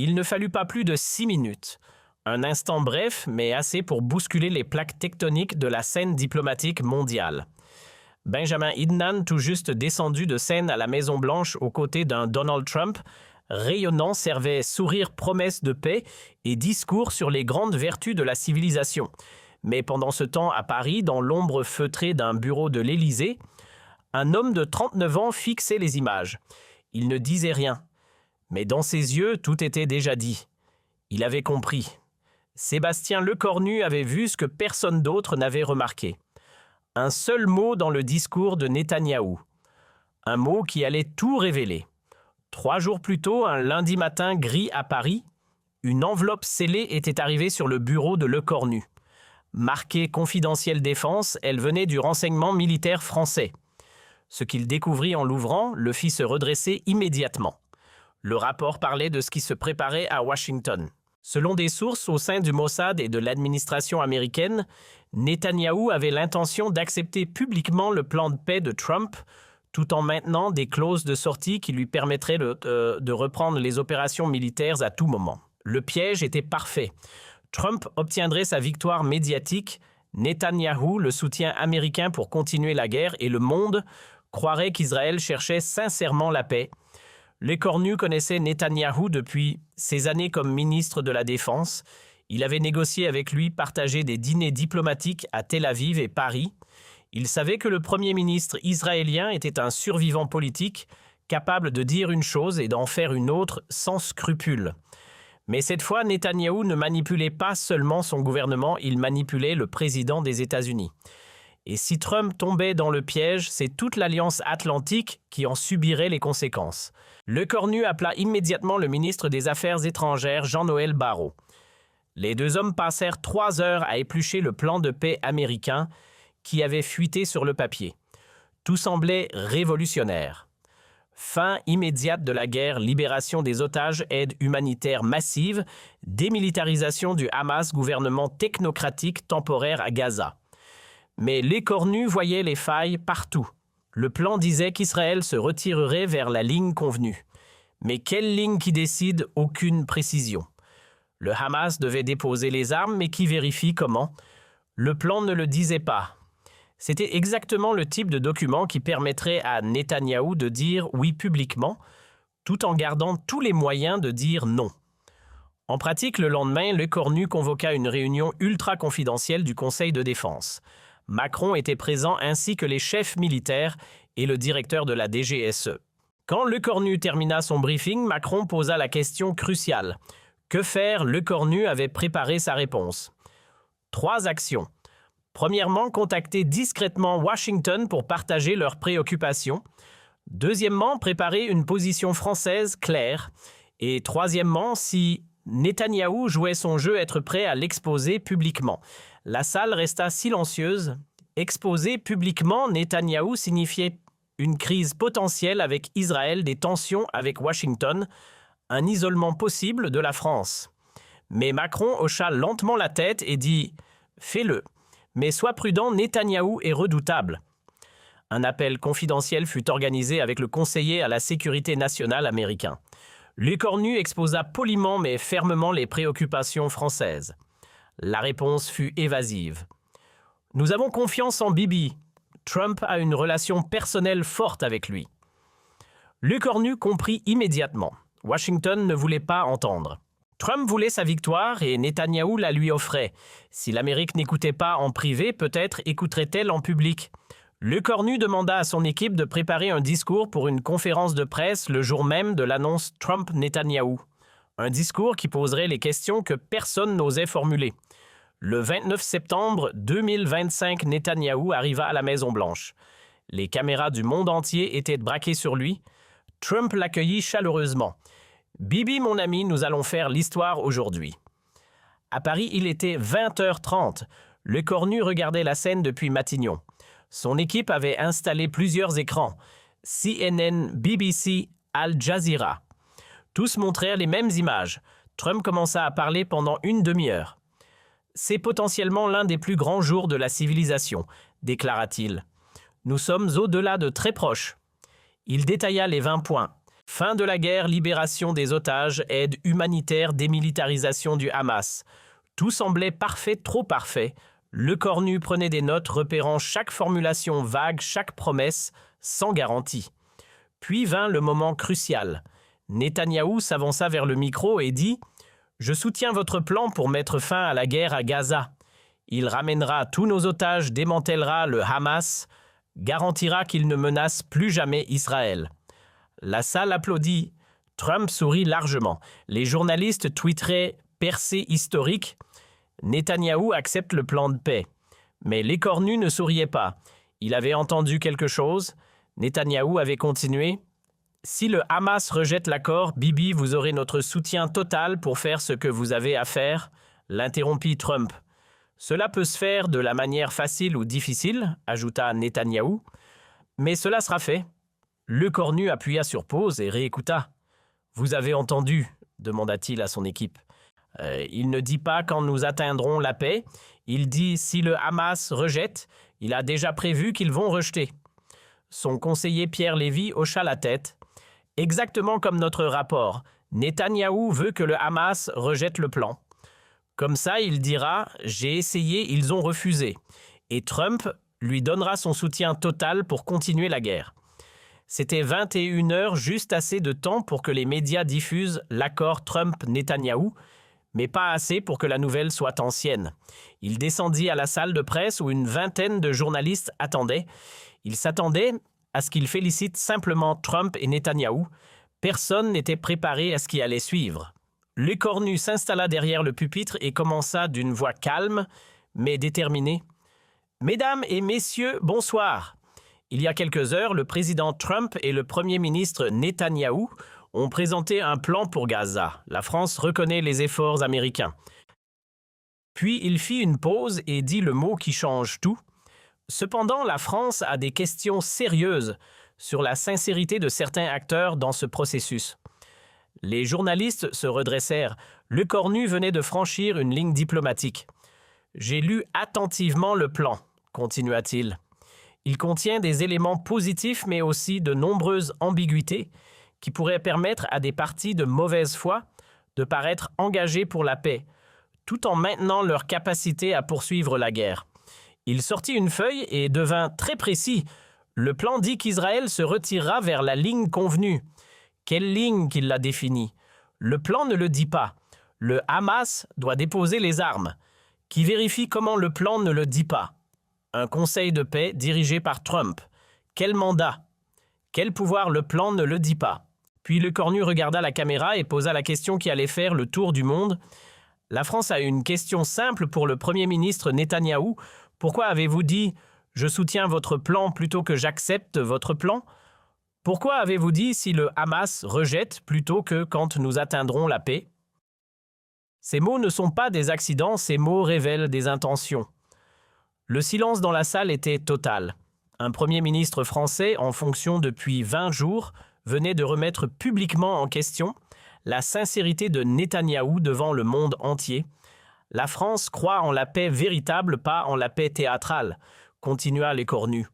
Il ne fallut pas plus de 6 minutes. Un instant bref, mais assez pour bousculer les plaques tectoniques de la scène diplomatique mondiale. Benjamin Idnan, tout juste descendu de scène à la Maison-Blanche aux côtés d'un Donald Trump, rayonnant, servait sourire, promesse de paix et discours sur les grandes vertus de la civilisation. Mais pendant ce temps, à Paris, dans l'ombre feutrée d'un bureau de l'Élysée, un homme de 39 ans fixait les images. Il ne disait rien. Mais dans ses yeux, tout était déjà dit. Il avait compris. Sébastien Lecornu avait vu ce que personne d'autre n'avait remarqué. Un seul mot dans le discours de Netanyahou. Un mot qui allait tout révéler. 3 jours plus tôt, un lundi matin gris à Paris, une enveloppe scellée était arrivée sur le bureau de Lecornu. Marquée confidentielle défense, elle venait du renseignement militaire français. Ce qu'il découvrit en l'ouvrant le fit se redresser immédiatement. Le rapport parlait de ce qui se préparait à Washington. Selon des sources au sein du Mossad et de l'administration américaine, Netanyahou avait l'intention d'accepter publiquement le plan de paix de Trump, tout en maintenant des clauses de sortie qui lui permettraient de reprendre les opérations militaires à tout moment. Le piège était parfait. Trump obtiendrait sa victoire médiatique, Netanyahou le soutien américain pour continuer la guerre et le monde croirait qu'Israël cherchait sincèrement la paix. Lecornu connaissait Netanyahou depuis ses années comme ministre de la Défense. Il avait négocié avec lui, partagé des dîners diplomatiques à Tel Aviv et Paris. Il savait que le Premier ministre israélien était un survivant politique, capable de dire une chose et d'en faire une autre sans scrupule. Mais cette fois, Netanyahou ne manipulait pas seulement son gouvernement, il manipulait le président des États-Unis. Et si Trump tombait dans le piège, c'est toute l'Alliance atlantique qui en subirait les conséquences. Lecornu appela immédiatement le ministre des Affaires étrangères, Jean-Noël Barrot. Les deux hommes passèrent 3 heures à éplucher le plan de paix américain qui avait fuité sur le papier. Tout semblait révolutionnaire. Fin immédiate de la guerre, libération des otages, aide humanitaire massive, démilitarisation du Hamas, gouvernement technocratique temporaire à Gaza. Mais Lecornu voyait les failles partout. Le plan disait qu'Israël se retirerait vers la ligne convenue. Mais quelle ligne qui décide? Aucune précision. Le Hamas devait déposer les armes, mais qui vérifie comment? Le plan ne le disait pas. C'était exactement le type de document qui permettrait à Netanyahou de dire oui publiquement, tout en gardant tous les moyens de dire non. En pratique, le lendemain, Lecornu convoqua une réunion ultra confidentielle du Conseil de défense. Macron était présent ainsi que les chefs militaires et le directeur de la DGSE. Quand Lecornu termina son briefing, Macron posa la question cruciale. Que faire? Lecornu avait préparé sa réponse. 3 actions. Premièrement, contacter discrètement Washington pour partager leurs préoccupations. Deuxièmement, préparer une position française claire. Et troisièmement, si Netanyahou jouait son jeu, être prêt à l'exposer publiquement. La salle resta silencieuse. Exposer publiquement Netanyahou signifiait une crise potentielle avec Israël, des tensions avec Washington, un isolement possible de la France. Mais Macron hocha lentement la tête et dit « Fais-le, mais sois prudent, Netanyahou est redoutable ». Un appel confidentiel fut organisé avec le conseiller à la sécurité nationale américain. Lecornu exposa poliment mais fermement les préoccupations françaises. La réponse fut évasive. « Nous avons confiance en Bibi. Trump a une relation personnelle forte avec lui. » Lecornu comprit immédiatement. Washington ne voulait pas entendre. Trump voulait sa victoire et Netanyahou la lui offrait. Si l'Amérique n'écoutait pas en privé, peut-être écouterait-elle en public. Lecornu demanda à son équipe de préparer un discours pour une conférence de presse le jour même de l'annonce Trump-Netanyahou. Un discours qui poserait les questions que personne n'osait formuler. Le 29 septembre 2025, Netanyahou arriva à la Maison-Blanche. Les caméras du monde entier étaient braquées sur lui. Trump l'accueillit chaleureusement. « Bibi, mon ami, nous allons faire l'histoire aujourd'hui. » À Paris, il était 20h30. Lecornu regardait la scène depuis Matignon. Son équipe avait installé plusieurs écrans. CNN, BBC, Al Jazeera. Tous montrèrent les mêmes images. Trump commença à parler pendant une demi-heure. « C'est potentiellement l'un des plus grands jours de la civilisation, déclara-t-il. Nous sommes au-delà de très proches. » Il détailla les 20 points. Fin de la guerre, libération des otages, aide humanitaire, démilitarisation du Hamas. Tout semblait parfait, trop parfait. Le Cornu prenait des notes, repérant chaque formulation vague, chaque promesse, sans garantie. Puis vint le moment crucial. Netanyahou s'avança vers le micro et dit « Je soutiens votre plan pour mettre fin à la guerre à Gaza. Il ramènera tous nos otages, démantèlera le Hamas, garantira qu'il ne menace plus jamais Israël. » La salle applaudit. Trump sourit largement. Les journalistes tweeteraient « percée historique ». Netanyahou accepte le plan de paix. Mais les cornus ne souriaient pas. Il avait entendu quelque chose. Netanyahou avait continué. « Si le Hamas rejette l'accord, Bibi, vous aurez notre soutien total pour faire ce que vous avez à faire », l'interrompit Trump. « Cela peut se faire de la manière facile ou difficile », ajouta Netanyahou. « Mais cela sera fait. » Le cornu appuya sur pause et réécouta. « Vous avez entendu ?» demanda-t-il à son équipe. Il ne dit pas quand nous atteindrons la paix. Il dit si le Hamas rejette, il a déjà prévu qu'ils vont rejeter. Son conseiller Pierre Lévy hocha la tête. Exactement comme notre rapport, Netanyahou veut que le Hamas rejette le plan. Comme ça, il dira « j'ai essayé, ils ont refusé ». Et Trump lui donnera son soutien total pour continuer la guerre. C'était 21 heures, juste assez de temps pour que les médias diffusent l'accord Trump-Netanyahou, mais pas assez pour que la nouvelle soit ancienne. Il descendit à la salle de presse où une vingtaine de journalistes attendaient. Il s'attendait à ce qu'il félicite simplement Trump et Netanyahou. Personne n'était préparé à ce qui allait suivre. Le cornu s'installa derrière le pupitre et commença d'une voix calme, mais déterminée. « Mesdames et messieurs, bonsoir. Il y a quelques heures, le président Trump et le premier ministre Netanyahou ont présenté un plan pour Gaza. La France reconnaît les efforts américains. » Puis il fit une pause et dit le mot qui change tout. Cependant, la France a des questions sérieuses sur la sincérité de certains acteurs dans ce processus. Les journalistes se redressèrent. Le cornu venait de franchir une ligne diplomatique. « J'ai lu attentivement le plan », continua-t-il. « Il contient des éléments positifs mais aussi de nombreuses ambiguïtés qui pourraient permettre à des partis de mauvaise foi de paraître engagés pour la paix, tout en maintenant leur capacité à poursuivre la guerre. » Il sortit une feuille et devint très précis. Le plan dit qu'Israël se retirera vers la ligne convenue. Quelle ligne qu'il l'a définie? Le plan ne le dit pas. Le Hamas doit déposer les armes. Qui vérifie comment le plan ne le dit pas? Un conseil de paix dirigé par Trump. Quel mandat? Quel pouvoir le plan ne le dit pas? Puis le cornu regarda la caméra et posa la question qui allait faire le tour du monde. La France a une question simple pour le Premier ministre Netanyahou. Pourquoi avez-vous dit « Je soutiens votre plan plutôt que j'accepte votre plan » Pourquoi avez-vous dit « Si le Hamas rejette plutôt que quand nous atteindrons la paix » Ces mots ne sont pas des accidents, ces mots révèlent des intentions. Le silence dans la salle était total. Un Premier ministre français, en fonction depuis 20 jours, venait de remettre publiquement en question la sincérité de Netanyahou devant le monde entier. La France croit en la paix véritable, pas en la paix théâtrale, continua les cornus.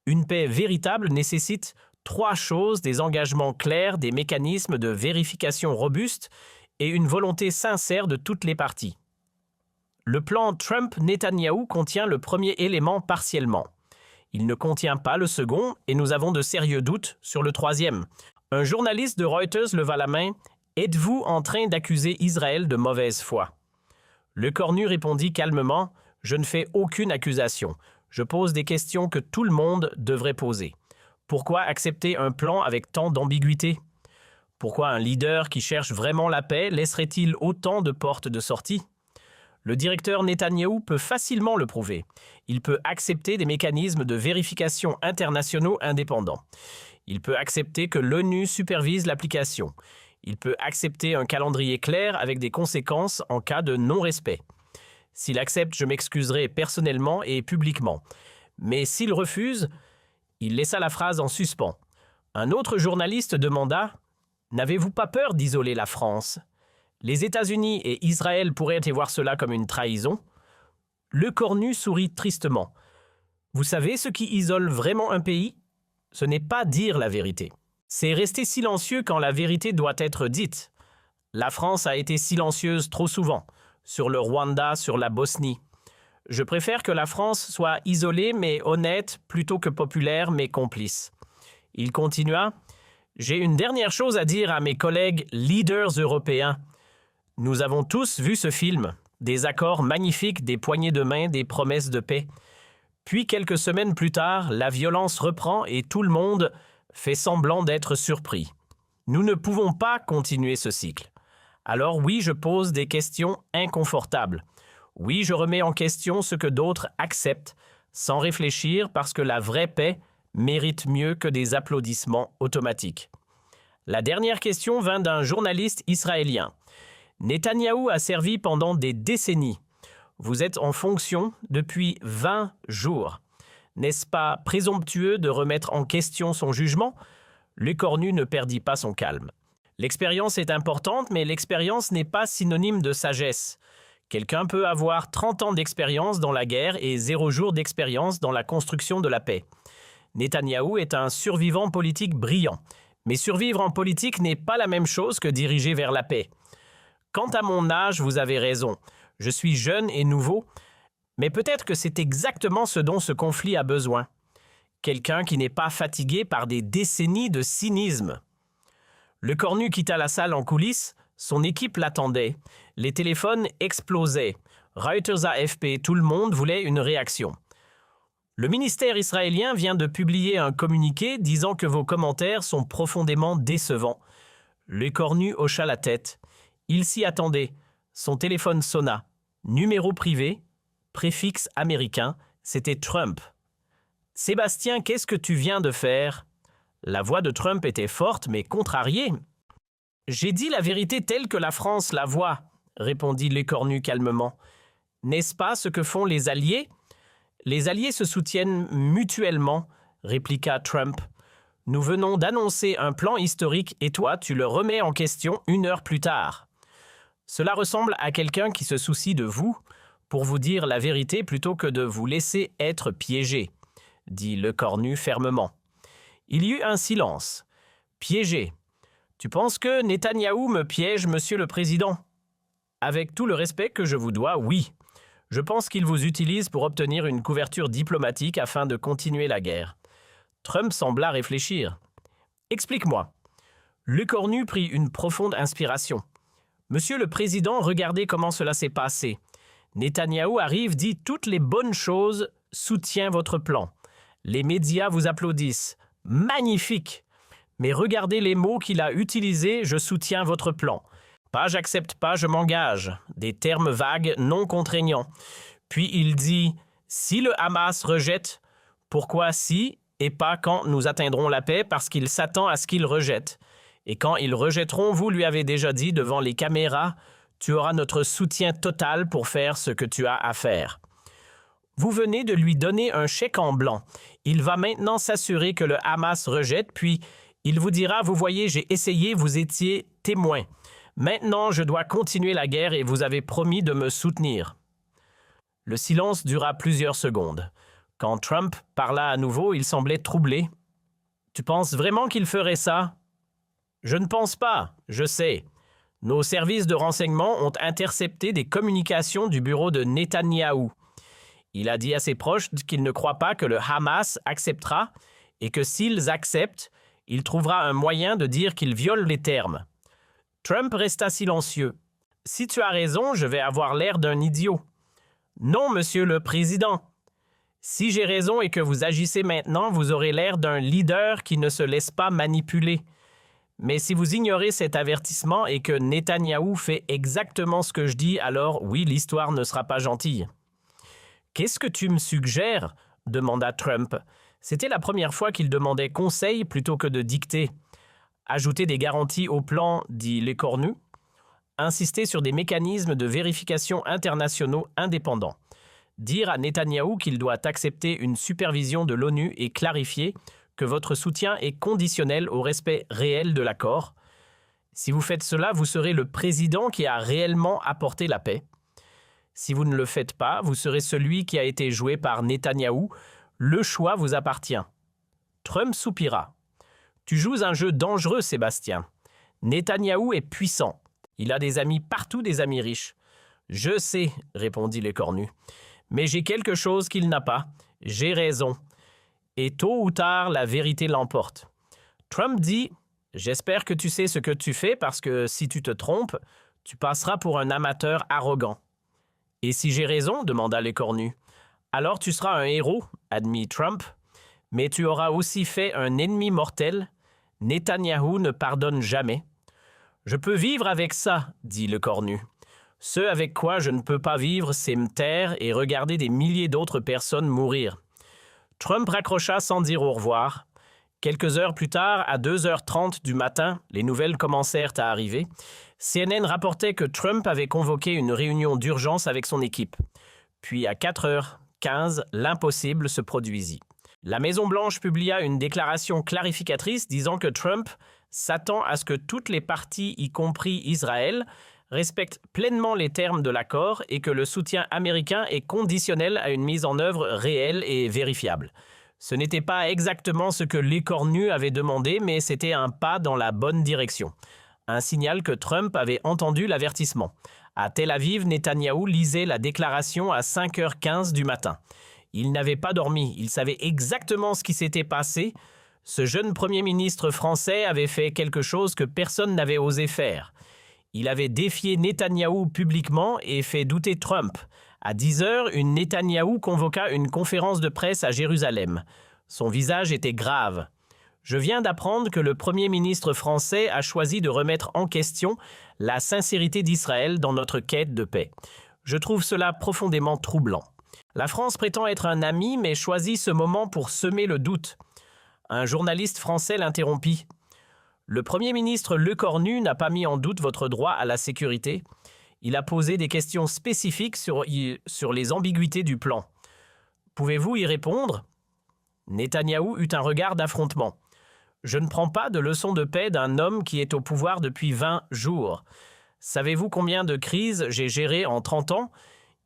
Une paix véritable nécessite 3 choses, des engagements clairs, des mécanismes de vérification robustes et une volonté sincère de toutes les parties. Le plan Trump-Netanyahou contient le premier élément partiellement. Il ne contient pas le second et nous avons de sérieux doutes sur le troisième. Un journaliste de Reuters leva la main. « Êtes-vous en train d'accuser Israël de mauvaise foi ?» Le cornu répondit calmement « Je ne fais aucune accusation. Je pose des questions que tout le monde devrait poser. Pourquoi accepter un plan avec tant d'ambiguïté? Pourquoi un leader qui cherche vraiment la paix laisserait-il autant de portes de sortie? Le directeur Netanyahou peut facilement le prouver. Il peut accepter des mécanismes de vérification internationaux indépendants. Il peut accepter que l'ONU supervise l'application. Il peut accepter un calendrier clair avec des conséquences en cas de non-respect. S'il accepte, je m'excuserai personnellement et publiquement. Mais s'il refuse, il laissa la phrase en suspens. Un autre journaliste demanda « N'avez-vous pas peur d'isoler la France ? Les États-Unis et Israël pourraient y voir cela comme une trahison ?» Le cornu sourit tristement. « Vous savez ce qui isole vraiment un pays ? Ce n'est pas dire la vérité. C'est rester silencieux quand la vérité doit être dite. La France a été silencieuse trop souvent, sur le Rwanda, sur la Bosnie. Je préfère que la France soit isolée mais honnête plutôt que populaire mais complice. Il continua. J'ai une dernière chose à dire à mes collègues leaders européens. Nous avons tous vu ce film, des accords magnifiques, des poignées de main, des promesses de paix. Puis quelques semaines plus tard, la violence reprend et tout le monde fait semblant d'être surpris. Nous ne pouvons pas continuer ce cycle. Alors oui, je pose des questions inconfortables. Oui, je remets en question ce que d'autres acceptent, sans réfléchir parce que la vraie paix mérite mieux que des applaudissements automatiques. La dernière question vint d'un journaliste israélien. Netanyahou a servi pendant des décennies. Vous êtes en fonction depuis 20 jours. N'est-ce pas présomptueux de remettre en question son jugement? Lecornu ne perdit pas son calme. L'expérience est importante, mais l'expérience n'est pas synonyme de sagesse. Quelqu'un peut avoir 30 ans d'expérience dans la guerre et 0 jour d'expérience dans la construction de la paix. Netanyahou est un survivant politique brillant. Mais survivre en politique n'est pas la même chose que diriger vers la paix. Quant à mon âge, vous avez raison. Je suis jeune et nouveau, mais peut-être que c'est exactement ce dont ce conflit a besoin. Quelqu'un qui n'est pas fatigué par des décennies de cynisme. Lecornu quitta la salle en coulisses, son équipe l'attendait. Les téléphones explosaient. Reuters, AFP, tout le monde voulait une réaction. Le ministère israélien vient de publier un communiqué disant que vos commentaires sont profondément décevants. Lecornu hocha la tête. Il s'y attendait. Son téléphone sonna. Numéro privé, préfixe américain, c'était Trump. « Sébastien, qu'est-ce que tu viens de faire ?» La voix de Trump était forte mais contrariée. « J'ai dit la vérité telle que la France la voit, » répondit Lecornu calmement. « N'est-ce pas ce que font les Alliés ?»« Les Alliés se soutiennent mutuellement, » répliqua Trump. « Nous venons d'annoncer un plan historique et toi, tu le remets en question 1 heure plus tard. » Cela ressemble à quelqu'un qui se soucie de vous pour vous dire la vérité plutôt que de vous laisser être piégé, dit Lecornu fermement. Il y eut un silence. Piégé. Tu penses que Netanyahou me piège, monsieur le président? Avec tout le respect que je vous dois, oui. Je pense qu'il vous utilise pour obtenir une couverture diplomatique afin de continuer la guerre. Trump sembla réfléchir. Explique-moi. Lecornu prit une profonde inspiration. Monsieur le Président, regardez comment cela s'est passé. Netanyahou arrive, dit toutes les bonnes choses, soutient votre plan. Les médias vous applaudissent. Magnifique! Mais regardez les mots qu'il a utilisés, je soutiens votre plan. Pas j'accepte pas, je m'engage. Des termes vagues, non contraignants. Puis il dit, si le Hamas rejette, pourquoi si et pas quand nous atteindrons la paix parce qu'il s'attend à ce qu'il rejette. Et quand ils rejetteront, vous lui avez déjà dit devant les caméras, tu auras notre soutien total pour faire ce que tu as à faire. Vous venez de lui donner un chèque en blanc. Il va maintenant s'assurer que le Hamas rejette, puis il vous dira, vous voyez, j'ai essayé, vous étiez témoin. Maintenant, je dois continuer la guerre et vous avez promis de me soutenir. Le silence dura plusieurs secondes. Quand Trump parla à nouveau, il semblait troublé. Tu penses vraiment qu'il ferait ça? Je ne pense pas, je sais. Nos services de renseignement ont intercepté des communications du bureau de Netanyahou. Il a dit à ses proches qu'il ne croit pas que le Hamas acceptera et que s'ils acceptent, il trouvera un moyen de dire qu'ils violent les termes. Trump resta silencieux. « Si tu as raison, je vais avoir l'air d'un idiot. »« Non, monsieur le président. Si j'ai raison et que vous agissez maintenant, vous aurez l'air d'un leader qui ne se laisse pas manipuler. Mais si vous ignorez cet avertissement et que Netanyahou fait exactement ce que je dis, alors oui, l'histoire ne sera pas gentille. »« Qu'est-ce que tu me suggères ?» demanda Trump. C'était la première fois qu'il demandait conseil plutôt que de dicter. Ajouter des garanties au plan, dit Lecornu. Insister sur des mécanismes de vérification internationaux indépendants. Dire à Netanyahou qu'il doit accepter une supervision de l'ONU et clarifier que votre soutien est conditionnel au respect réel de l'accord. Si vous faites cela, vous serez le président qui a réellement apporté la paix. Si vous ne le faites pas, vous serez celui qui a été joué par Netanyahou. Le choix vous appartient. Trump soupira. Tu joues un jeu dangereux, Sébastien. Netanyahou est puissant. Il a des amis partout, des amis riches. Je sais, répondit l'écornu. Mais j'ai quelque chose qu'il n'a pas. J'ai raison. Et tôt ou tard, la vérité l'emporte. Trump dit « J'espère que tu sais ce que tu fais parce que si tu te trompes, tu passeras pour un amateur arrogant. » « Et si j'ai raison, demanda l'écornu. « Alors tu seras un héros, admit Trump, mais tu auras aussi fait un ennemi mortel. Netanyahou ne pardonne jamais. »« Je peux vivre avec ça, dit l'écornu. Ce avec quoi je ne peux pas vivre, c'est me taire et regarder des milliers d'autres personnes mourir. » Trump raccrocha sans dire au revoir. Quelques heures plus tard, à 2h30 du matin, les nouvelles commencèrent à arriver. CNN rapportait que Trump avait convoqué une réunion d'urgence avec son équipe. Puis à 4h15, l'impossible se produisit. La Maison-Blanche publia une déclaration clarificatrice disant que Trump s'attend à ce que toutes les parties, y compris Israël, respectent pleinement les termes de l'accord et que le soutien américain est conditionnel à une mise en œuvre réelle et vérifiable. Ce n'était pas exactement ce que l'écornu avait demandé, mais c'était un pas dans la bonne direction. Un signal que Trump avait entendu l'avertissement. À Tel Aviv, Netanyahou lisait la déclaration à 5h15 du matin. Il n'avait pas dormi, il savait exactement ce qui s'était passé. Ce jeune premier ministre français avait fait quelque chose que personne n'avait osé faire. Il avait défié Netanyahou publiquement et fait douter Trump. À 10h, une Netanyahou convoqua une conférence de presse à Jérusalem. Son visage était grave. Je viens d'apprendre que le Premier ministre français a choisi de remettre en question la sincérité d'Israël dans notre quête de paix. Je trouve cela profondément troublant. La France prétend être un ami, mais choisit ce moment pour semer le doute. Un journaliste français l'interrompit. Le Premier ministre Lecornu n'a pas mis en doute votre droit à la sécurité. Il a posé des questions spécifiques sur les ambiguïtés du plan. Pouvez-vous y répondre ? Netanyahou eut un regard d'affrontement. Je ne prends pas de leçon de paix d'un homme qui est au pouvoir depuis 20 jours. Savez-vous combien de crises j'ai gérées en 30 ans ?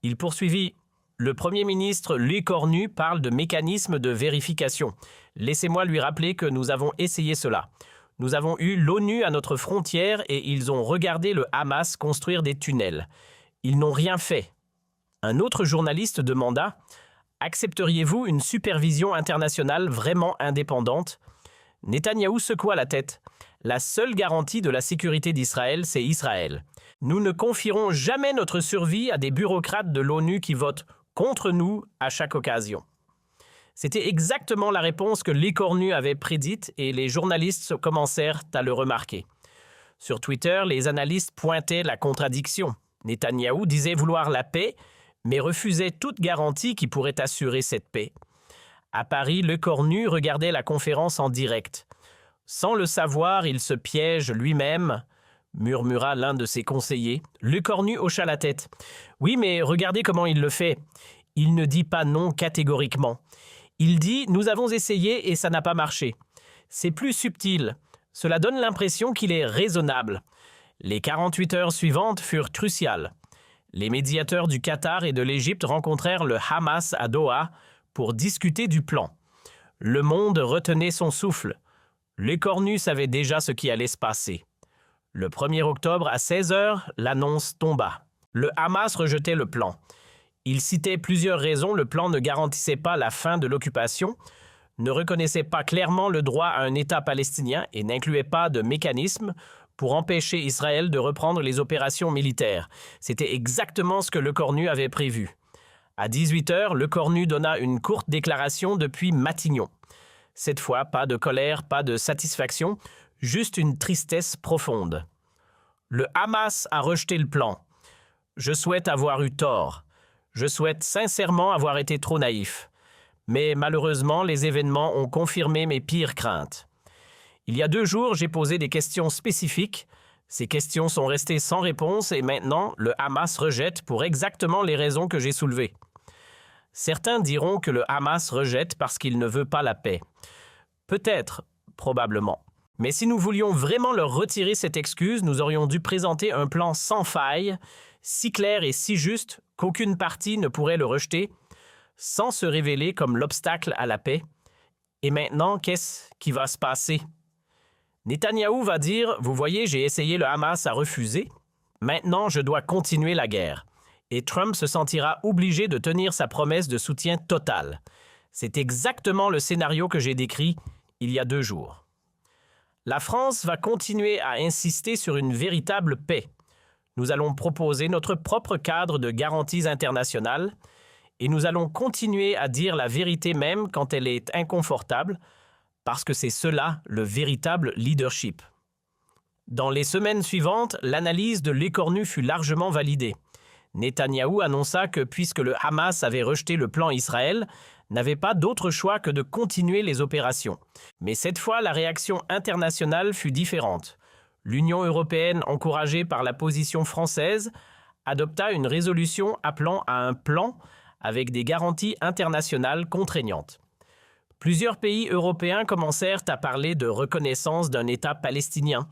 Il poursuivit. Le Premier ministre Lecornu parle de mécanismes de vérification. Laissez-moi lui rappeler que nous avons essayé cela. Nous avons eu l'ONU à notre frontière et ils ont regardé le Hamas construire des tunnels. Ils n'ont rien fait. Un autre journaliste demanda « Accepteriez-vous une supervision internationale vraiment indépendante ?» Netanyahou secoua la tête. La seule garantie de la sécurité d'Israël, c'est Israël. Nous ne confierons jamais notre survie à des bureaucrates de l'ONU qui votent contre nous à chaque occasion. C'était exactement la réponse que l'écornu avait prédite et les journalistes commencèrent à le remarquer. Sur Twitter, les analystes pointaient la contradiction. Netanyahou disait vouloir la paix, mais refusait toute garantie qui pourrait assurer cette paix. À Paris, l'écornu regardait la conférence en direct. Sans le savoir, il se piège lui-même, murmura l'un de ses conseillers. L'écornu hocha la tête. Oui, mais regardez comment il le fait. Il ne dit pas non catégoriquement. Il dit « Nous avons essayé et ça n'a pas marché ». C'est plus subtil. Cela donne l'impression qu'il est raisonnable. Les 48 heures suivantes furent cruciales. Les médiateurs du Qatar et de l'Égypte rencontrèrent le Hamas à Doha pour discuter du plan. Le monde retenait son souffle. L'écornu savait déjà ce qui allait se passer. Le 1er octobre à 16h, l'annonce tomba. Le Hamas rejetait le plan. Il citait plusieurs raisons. Le plan ne garantissait pas la fin de l'occupation, ne reconnaissait pas clairement le droit à un État palestinien et n'incluait pas de mécanisme pour empêcher Israël de reprendre les opérations militaires. C'était exactement ce que l'écornu avait prévu. À 18h, l'écornu donna une courte déclaration depuis Matignon. Cette fois, pas de colère, pas de satisfaction, juste une tristesse profonde. Le Hamas a rejeté le plan. Je souhaite avoir eu tort. Je souhaite sincèrement avoir été trop naïf. Mais malheureusement, les événements ont confirmé mes pires craintes. Il y a 2 jours, j'ai posé des questions spécifiques. Ces questions sont restées sans réponse et maintenant, le Hamas rejette pour exactement les raisons que j'ai soulevées. Certains diront que le Hamas rejette parce qu'il ne veut pas la paix. Peut-être, probablement. Mais si nous voulions vraiment leur retirer cette excuse, nous aurions dû présenter un plan sans faille, si clair et si juste qu'aucune partie ne pourrait le rejeter, sans se révéler comme l'obstacle à la paix. Et maintenant, qu'est-ce qui va se passer? Netanyahou va dire « Vous voyez, j'ai essayé, le Hamas a refusé. Maintenant, je dois continuer la guerre. » Et Trump se sentira obligé de tenir sa promesse de soutien total. C'est exactement le scénario que j'ai décrit il y a 2 jours. La France va continuer à insister sur une véritable paix. Nous allons proposer notre propre cadre de garanties internationales et nous allons continuer à dire la vérité même quand elle est inconfortable, parce que c'est cela le véritable leadership. Dans les semaines suivantes, l'analyse de l'écornu fut largement validée. Netanyahou annonça que puisque le Hamas avait rejeté le plan Israël, n'avait pas d'autre choix que de continuer les opérations. Mais cette fois, la réaction internationale fut différente. L'Union européenne, encouragée par la position française, adopta une résolution appelant à un plan avec des garanties internationales contraignantes. Plusieurs pays européens commencèrent à parler de reconnaissance d'un État palestinien.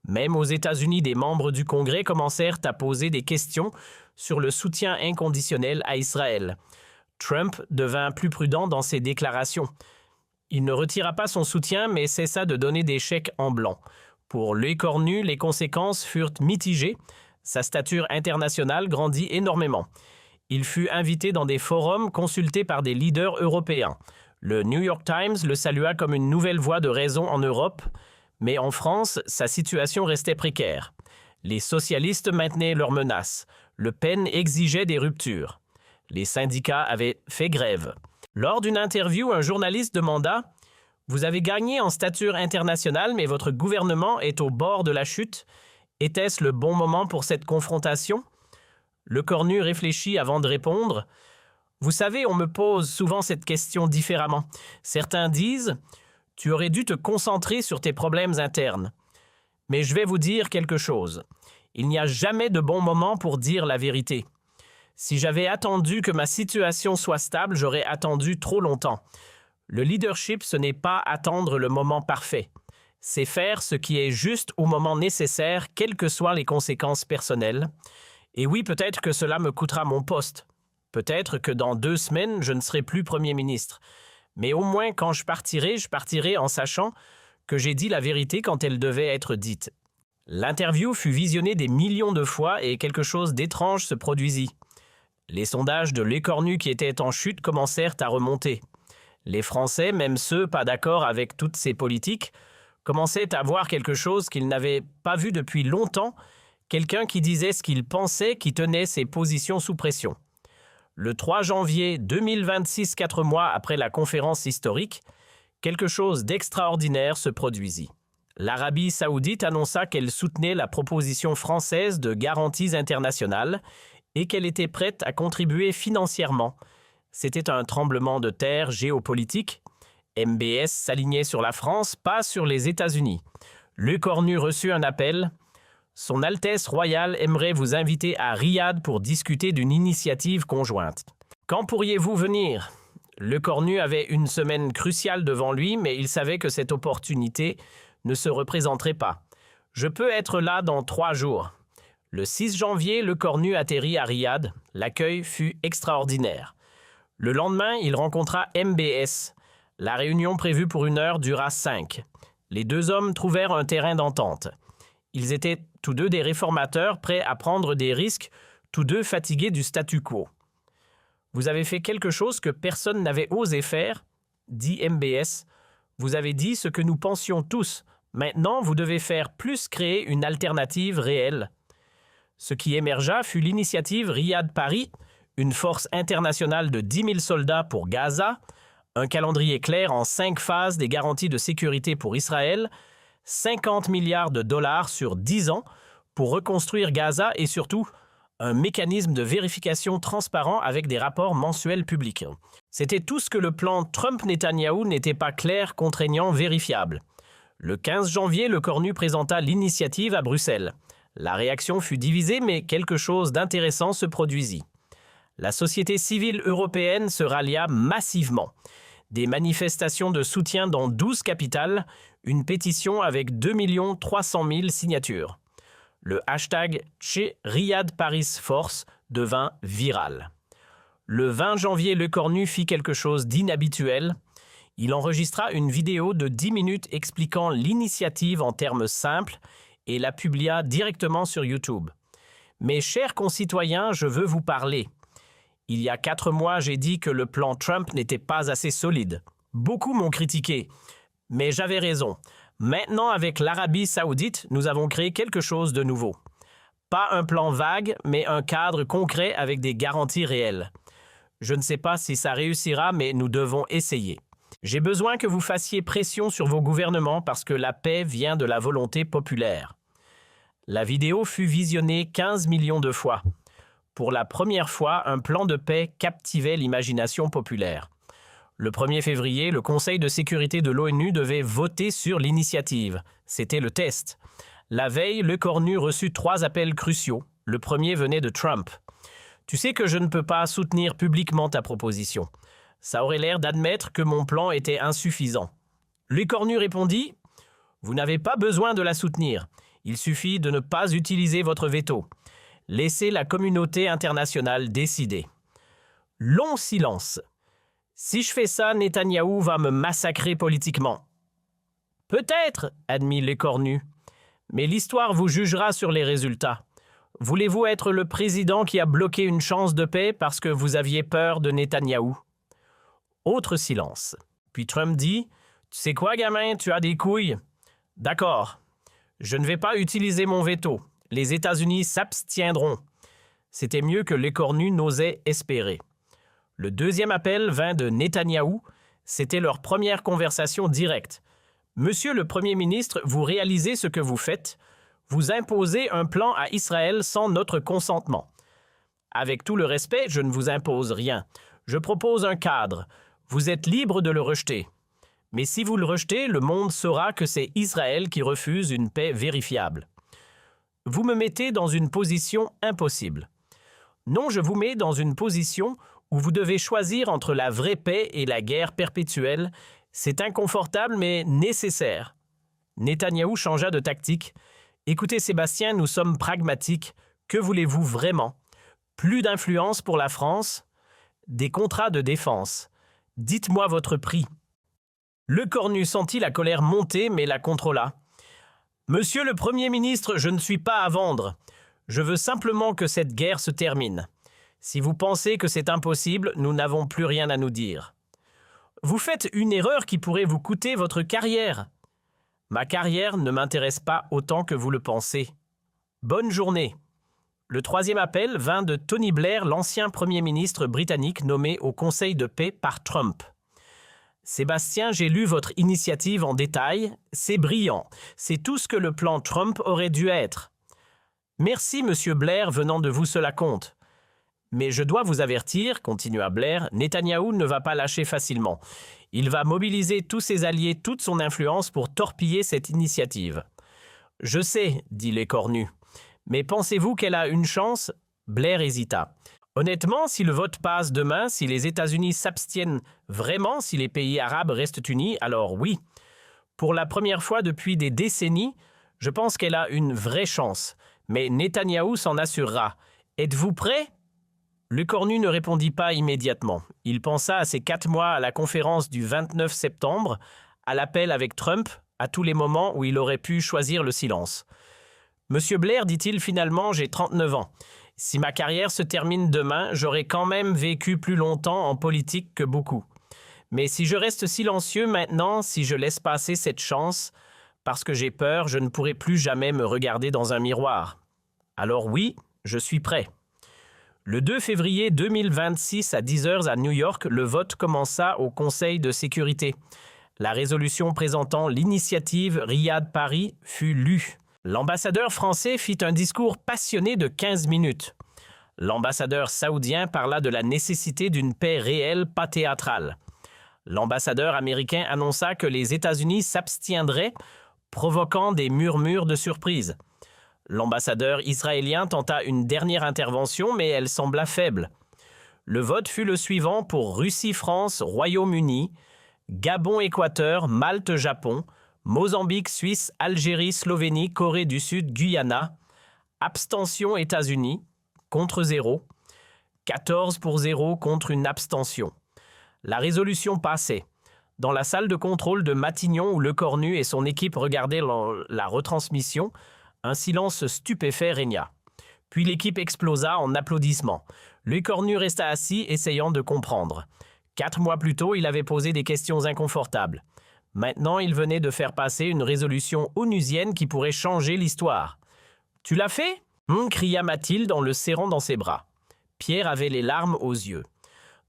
Même aux États-Unis, des membres du Congrès commencèrent à poser des questions sur le soutien inconditionnel à Israël. Trump devint plus prudent dans ses déclarations. Il ne retira pas son soutien, mais cessa de donner des chèques en blanc. Pour l'écornu, les conséquences furent mitigées. Sa stature internationale grandit énormément. Il fut invité dans des forums consultés par des leaders européens. Le New York Times le salua comme une nouvelle voie de raison en Europe, mais en France, sa situation restait précaire. Les socialistes maintenaient leurs menaces. Le Pen exigeait des ruptures. Les syndicats avaient fait grève. Lors d'une interview, un journaliste demanda « Vous avez gagné en stature internationale, mais votre gouvernement est au bord de la chute. Était-ce le bon moment pour cette confrontation ?» Lecornu réfléchit avant de répondre. « Vous savez, on me pose souvent cette question différemment. Certains disent « Tu aurais dû te concentrer sur tes problèmes internes. » Mais je vais vous dire quelque chose. Il n'y a jamais de bon moment pour dire la vérité. Si j'avais attendu que ma situation soit stable, j'aurais attendu trop longtemps. Le leadership, ce n'est pas attendre le moment parfait. C'est faire ce qui est juste au moment nécessaire, quelles que soient les conséquences personnelles. Et oui, peut-être que cela me coûtera mon poste. Peut-être que dans 2 semaines, je ne serai plus Premier ministre. Mais au moins, quand je partirai en sachant que j'ai dit la vérité quand elle devait être dite. L'interview fut visionnée des millions de fois et quelque chose d'étrange se produisit. Les sondages de l'écornu qui étaient en chute commencèrent à remonter. Les Français, même ceux pas d'accord avec toutes ces politiques, commençaient à voir quelque chose qu'ils n'avaient pas vu depuis longtemps, quelqu'un qui disait ce qu'il pensait, qui tenait ses positions sous pression. Le 3 janvier 2026, 4 mois après la conférence historique, quelque chose d'extraordinaire se produisit. L'Arabie saoudite annonça qu'elle soutenait la proposition française de garanties internationales et qu'elle était prête à contribuer financièrement. C'était un tremblement de terre géopolitique. MBS s'alignait sur la France, pas sur les États-Unis. Lecornu reçut un appel. Son Altesse royale aimerait vous inviter à Riyad pour discuter d'une initiative conjointe. Quand pourriez-vous venir? Lecornu avait une semaine cruciale devant lui, mais il savait que cette opportunité ne se représenterait pas. Je peux être là dans 3 jours. Le 6 janvier, Lecornu atterrit à Riyad. L'accueil fut extraordinaire. Le lendemain, il rencontra MBS. La réunion prévue pour 1 heure dura 5. Les 2 hommes trouvèrent un terrain d'entente. Ils étaient tous 2 des réformateurs prêts à prendre des risques, tous 2 fatigués du statu quo. « Vous avez fait quelque chose que personne n'avait osé faire, » dit MBS. « Vous avez dit ce que nous pensions tous. Maintenant, vous devez faire plus créer une alternative réelle. » Ce qui émergea fut l'initiative Riyad-Paris, une force internationale de 10 000 soldats pour Gaza, un calendrier clair en 5 phases des garanties de sécurité pour Israël, 50 milliards de dollars sur 10 ans pour reconstruire Gaza et surtout un mécanisme de vérification transparent avec des rapports mensuels publics. C'était tout ce que le plan Trump-Netanyahou n'était pas clair, contraignant, vérifiable. Le 15 janvier, Lecornu présenta l'initiative à Bruxelles. La réaction fut divisée, mais quelque chose d'intéressant se produisit. La société civile européenne se rallia massivement. Des manifestations de soutien dans 12 capitales, une pétition avec 2 300 000 signatures. Le hashtag #RiyadParisForce devint viral. Le 20 janvier, Lecornu fit quelque chose d'inhabituel. Il enregistra une vidéo de 10 minutes expliquant l'initiative en termes simples et la publia directement sur YouTube. Mes chers concitoyens, je veux vous parler. Il y a 4 mois, j'ai dit que le plan Trump n'était pas assez solide. Beaucoup m'ont critiqué, mais j'avais raison. Maintenant, avec l'Arabie Saoudite, nous avons créé quelque chose de nouveau. Pas un plan vague, mais un cadre concret avec des garanties réelles. Je ne sais pas si ça réussira, mais nous devons essayer. J'ai besoin que vous fassiez pression sur vos gouvernements parce que la paix vient de la volonté populaire. La vidéo fut visionnée 15 millions de fois. Pour la première fois, un plan de paix captivait l'imagination populaire. Le 1er février, le Conseil de sécurité de l'ONU devait voter sur l'initiative. C'était le test. La veille, Lecornu reçut 3 appels cruciaux. Le premier venait de Trump. « Tu sais que je ne peux pas soutenir publiquement ta proposition. Ça aurait l'air d'admettre que mon plan était insuffisant. » Lecornu répondit « Vous n'avez pas besoin de la soutenir. Il suffit de ne pas utiliser votre veto. Laissez la communauté internationale décider. » Long silence. « Si je fais ça, Netanyahou va me massacrer politiquement. »« Peut-être, » admit Lecornu. « Mais l'histoire vous jugera sur les résultats. Voulez-vous être le président qui a bloqué une chance de paix parce que vous aviez peur de Netanyahou ?» Autre silence. Puis Trump dit « Tu sais quoi, gamin, tu as des couilles. D'accord. Je ne vais pas utiliser mon veto. Les États-Unis s'abstiendront. » C'était mieux que Lecornu n'osait espérer. Le deuxième appel vint de Netanyahou. C'était leur première conversation directe. « Monsieur le Premier ministre, vous réalisez ce que vous faites. Vous imposez un plan à Israël sans notre consentement. Avec tout le respect, je ne vous impose rien. Je propose un cadre. Vous êtes libre de le rejeter. Mais si vous le rejetez, le monde saura que c'est Israël qui refuse une paix vérifiable. Vous me mettez dans une position impossible. Non, je vous mets dans une position où vous devez choisir entre la vraie paix et la guerre perpétuelle. C'est inconfortable, mais nécessaire. » Netanyahou changea de tactique. « Écoutez, Sébastien, nous sommes pragmatiques. Que voulez-vous vraiment? Plus d'influence pour la France? Des contrats de défense. Dites-moi votre prix. » Lecornu sentit la colère monter, mais la contrôla. « Monsieur le Premier ministre, je ne suis pas à vendre. Je veux simplement que cette guerre se termine. Si vous pensez que c'est impossible, nous n'avons plus rien à nous dire. Vous faites une erreur qui pourrait vous coûter votre carrière. Ma carrière ne m'intéresse pas autant que vous le pensez. Bonne journée. » Le troisième appel vint de Tony Blair, l'ancien Premier ministre britannique nommé au Conseil de paix par Trump. « Sébastien, j'ai lu votre initiative en détail. C'est brillant. C'est tout ce que le plan Trump aurait dû être. Merci, Monsieur Blair, venant de vous cela compte. Mais je dois vous avertir, continua Blair, Netanyahou ne va pas lâcher facilement. Il va mobiliser tous ses alliés, toute son influence pour torpiller cette initiative. »« Je sais, dit Lecornu. Mais pensez-vous qu'elle a une chance ?» Blair hésita. « Honnêtement, si le vote passe demain, si les États-Unis s'abstiennent vraiment, si les pays arabes restent unis, alors oui. Pour la première fois depuis des décennies, je pense qu'elle a une vraie chance. Mais Netanyahou s'en assurera. Êtes-vous prêts ?» Lecornu ne répondit pas immédiatement. Il pensa à ces 4 mois à la conférence du 29 septembre, à l'appel avec Trump, à tous les moments où il aurait pu choisir le silence. « Monsieur Blair, dit-il finalement, j'ai 39 ans. Si ma carrière se termine demain, j'aurai quand même vécu plus longtemps en politique que beaucoup. Mais si je reste silencieux maintenant, si je laisse passer cette chance, parce que j'ai peur, je ne pourrai plus jamais me regarder dans un miroir. Alors oui, je suis prêt. » Le 2 février 2026 à 10h à New York, le vote commença au Conseil de sécurité. La résolution présentant l'initiative Riyad-Paris fut lue. L'ambassadeur français fit un discours passionné de 15 minutes. L'ambassadeur saoudien parla de la nécessité d'une paix réelle, pas théâtrale. L'ambassadeur américain annonça que les États-Unis s'abstiendraient, provoquant des murmures de surprise. L'ambassadeur israélien tenta une dernière intervention, mais elle sembla faible. Le vote fut le suivant pour Russie-France, Royaume-Uni, Gabon-Équateur, Malte-Japon, Mozambique-Suisse, Algérie, Slovénie, Corée du Sud, Guyana, abstention États-Unis, contre 0, 14 pour 0 contre une abstention. La résolution passait. Dans la salle de contrôle de Matignon où Lecornu et son équipe regardaient la retransmission, un silence stupéfait régna. Puis l'équipe explosa en applaudissements. Lecornu resta assis, essayant de comprendre. 4 mois plus tôt, il avait posé des questions inconfortables. Maintenant, il venait de faire passer une résolution onusienne qui pourrait changer l'histoire. « Tu l'as fait ?» cria Mathilde en le serrant dans ses bras. Pierre avait les larmes aux yeux.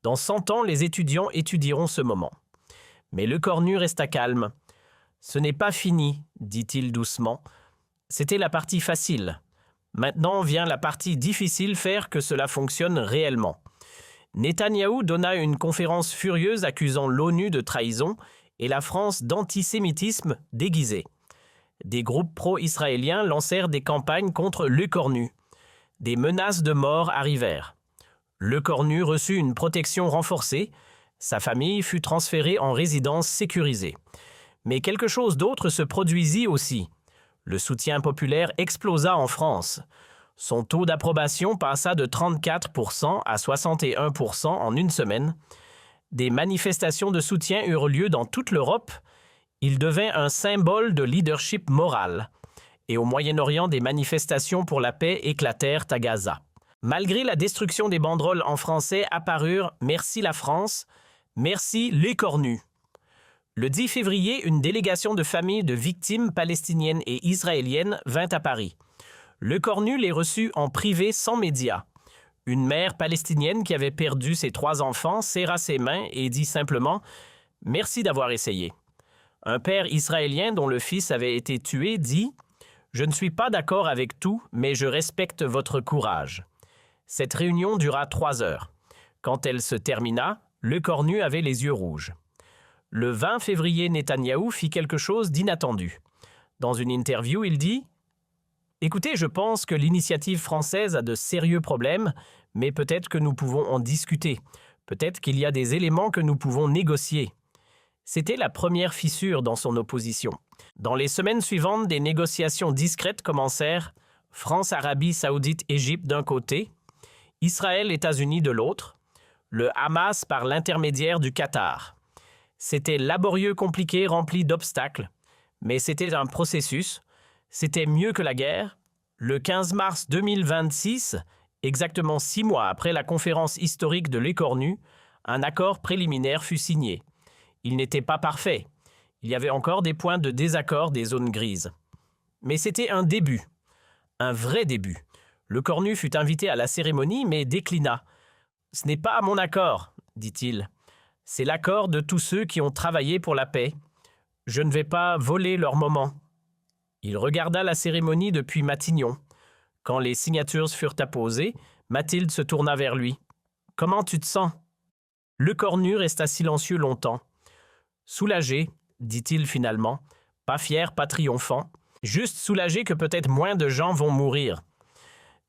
Dans 100 ans, les étudiants étudieront ce moment. Mais Lecornu resta calme. « Ce n'est pas fini, dit-il doucement. C'était la partie facile. Maintenant vient la partie difficile, faire que cela fonctionne réellement. » Netanyahou donna une conférence furieuse accusant l'ONU de trahison et la France d'antisémitisme déguisé. Des groupes pro-israéliens lancèrent des campagnes contre Lecornu. Des menaces de mort arrivèrent. Lecornu reçut une protection renforcée. Sa famille fut transférée en résidence sécurisée. Mais quelque chose d'autre se produisit aussi. Le soutien populaire explosa en France. Son taux d'approbation passa de 34% à 61% en une semaine. Des manifestations de soutien eurent lieu dans toute l'Europe. Il devint un symbole de leadership moral. Et au Moyen-Orient, des manifestations pour la paix éclatèrent à Gaza. Malgré la destruction des banderoles en français, apparurent « Merci la France »,« Merci Lecornu ». Le 10 février, une délégation de familles de victimes palestiniennes et israéliennes vint à Paris. Lecornu les reçut en privé sans médias. Une mère palestinienne qui avait perdu ses 3 enfants serra ses mains et dit simplement « Merci d'avoir essayé ». Un père israélien dont le fils avait été tué dit « Je ne suis pas d'accord avec tout, mais je respecte votre courage ». Cette réunion dura 3 heures. Quand elle se termina, Lecornu avait les yeux rouges. Le 20 février, Netanyahou fit quelque chose d'inattendu. Dans une interview, il dit « Écoutez, je pense que l'initiative française a de sérieux problèmes, mais peut-être que nous pouvons en discuter. Peut-être qu'il y a des éléments que nous pouvons négocier. » C'était la première fissure dans son opposition. Dans les semaines suivantes, des négociations discrètes commencèrent. France, Arabie Saoudite, Égypte d'un côté, Israël, États-Unis de l'autre, le Hamas par l'intermédiaire du Qatar. C'était laborieux, compliqué, rempli d'obstacles, mais c'était un processus. C'était mieux que la guerre. Le 15 mars 2026, exactement 6 mois après la conférence historique de Lecornu, un accord préliminaire fut signé. Il n'était pas parfait. Il y avait encore des points de désaccord, des zones grises. Mais c'était un début, un vrai début. Lecornu fut invité à la cérémonie, mais déclina. « Ce n'est pas mon accord, dit-il. C'est l'accord de tous ceux qui ont travaillé pour la paix. Je ne vais pas voler leur moment. » Il regarda la cérémonie depuis Matignon. Quand les signatures furent apposées, Mathilde se tourna vers lui. « Comment tu te sens ?» Lecornu resta silencieux longtemps. « Soulagé, dit-il finalement, pas fier, pas triomphant, juste soulagé que peut-être moins de gens vont mourir. »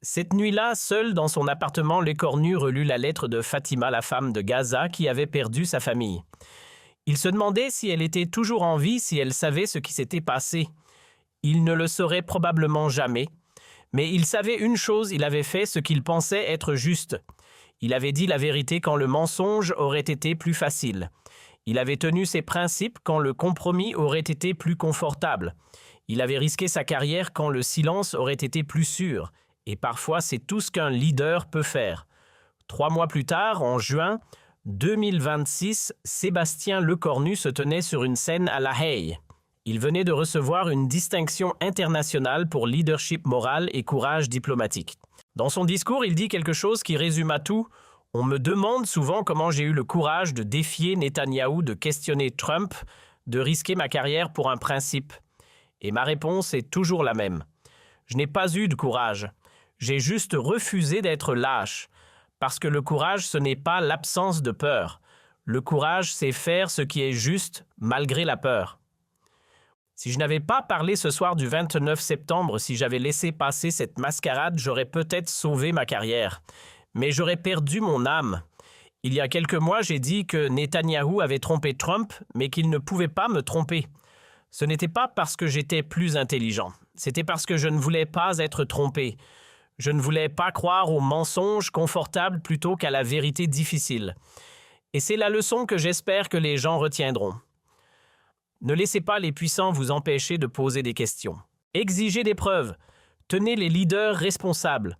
Cette nuit-là, seul dans son appartement, Lecornu relut la lettre de Fatima, la femme de Gaza, qui avait perdu sa famille. Il se demandait si elle était toujours en vie, si elle savait ce qui s'était passé. Il ne le saurait probablement jamais. Mais il savait une chose, il avait fait ce qu'il pensait être juste. Il avait dit la vérité quand le mensonge aurait été plus facile. Il avait tenu ses principes quand le compromis aurait été plus confortable. Il avait risqué sa carrière quand le silence aurait été plus sûr. Et parfois, c'est tout ce qu'un leader peut faire. 3 mois plus tard, en juin 2026, Sébastien Lecornu se tenait sur une scène à La Haye. Il venait de recevoir une distinction internationale pour leadership moral et courage diplomatique. Dans son discours, il dit quelque chose qui résuma tout. « On me demande souvent comment j'ai eu le courage de défier Netanyahou, de questionner Trump, de risquer ma carrière pour un principe. Et ma réponse est toujours la même. Je n'ai pas eu de courage. J'ai juste refusé d'être lâche. Parce que le courage, ce n'est pas l'absence de peur. Le courage, c'est faire ce qui est juste malgré la peur. » Si je n'avais pas parlé ce soir du 29 septembre, si j'avais laissé passer cette mascarade, j'aurais peut-être sauvé ma carrière. Mais j'aurais perdu mon âme. Il y a quelques mois, j'ai dit que Netanyahou avait trompé Trump, mais qu'il ne pouvait pas me tromper. Ce n'était pas parce que j'étais plus intelligent. C'était parce que je ne voulais pas être trompé. Je ne voulais pas croire aux mensonges confortables plutôt qu'à la vérité difficile. Et c'est la leçon que j'espère que les gens retiendront. Ne laissez pas les puissants vous empêcher de poser des questions. Exigez des preuves. Tenez les leaders responsables.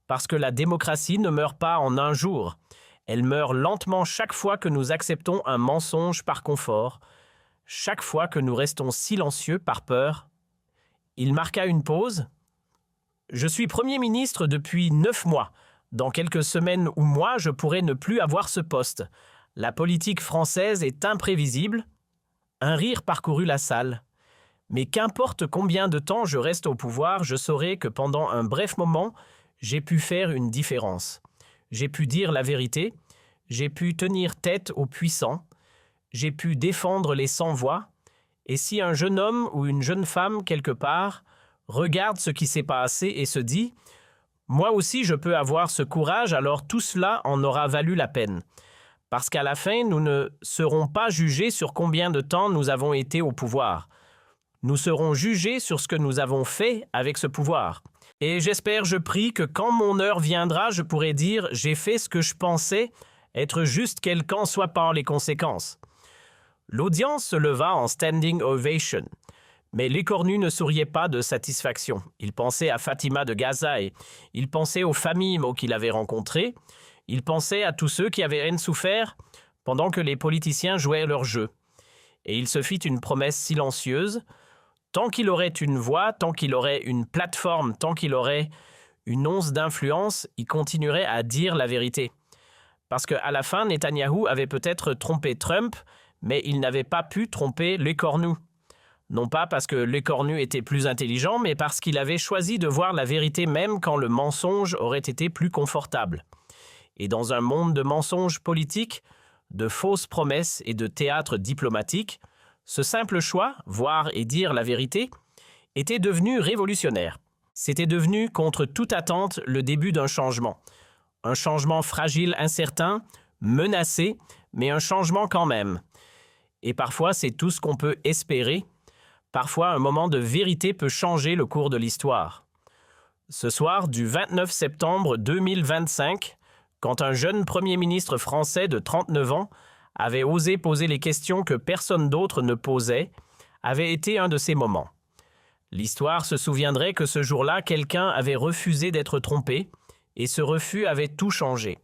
Parce que la démocratie ne meurt pas en un jour. Elle meurt lentement chaque fois que nous acceptons un mensonge par confort, chaque fois que nous restons silencieux par peur. Il marqua une pause. « Je suis Premier ministre depuis 9 mois. Dans quelques semaines ou mois, je pourrais ne plus avoir ce poste. La politique française est imprévisible. » Un rire parcourut la salle. Mais qu'importe combien de temps je reste au pouvoir, je saurai que pendant un bref moment, j'ai pu faire une différence. J'ai pu dire la vérité, j'ai pu tenir tête aux puissants, j'ai pu défendre les sans-voix, et si un jeune homme ou une jeune femme quelque part regarde ce qui s'est passé et se dit « Moi aussi je peux avoir ce courage, alors tout cela en aura valu la peine. » Parce qu'à la fin, nous ne serons pas jugés sur combien de temps nous avons été au pouvoir. Nous serons jugés sur ce que nous avons fait avec ce pouvoir. Et j'espère, je prie, que quand mon heure viendra, je pourrai dire « J'ai fait ce que je pensais être juste, quelles qu'en soient par les conséquences. » L'audience se leva en standing ovation. Mais l'écornu ne souriait pas de satisfaction. Il pensait à Fatima de Gazaï. Il pensait aux familles qu'il avait rencontrées. Il pensait à tous ceux qui avaient rien souffert pendant que les politiciens jouaient leur jeu. Et il se fit une promesse silencieuse. Tant qu'il aurait une voix, tant qu'il aurait une plateforme, tant qu'il aurait une once d'influence, il continuerait à dire la vérité. Parce qu'à la fin, Netanyahou avait peut-être trompé Trump, mais il n'avait pas pu tromper l'écornu. Non pas parce que l'écornu était plus intelligent, mais parce qu'il avait choisi de voir la vérité même quand le mensonge aurait été plus confortable. Et dans un monde de mensonges politiques, de fausses promesses et de théâtre diplomatique, ce simple choix, voir et dire la vérité, était devenu révolutionnaire. C'était devenu, contre toute attente, le début d'un changement. Un changement fragile, incertain, menacé, mais un changement quand même. Et parfois, c'est tout ce qu'on peut espérer. Parfois, un moment de vérité peut changer le cours de l'histoire. Ce soir du 29 septembre 2025, quand un jeune Premier ministre français de 39 ans avait osé poser les questions que personne d'autre ne posait, avait été un de ces moments. L'histoire se souviendrait que ce jour-là, quelqu'un avait refusé d'être trompé, et ce refus avait tout changé.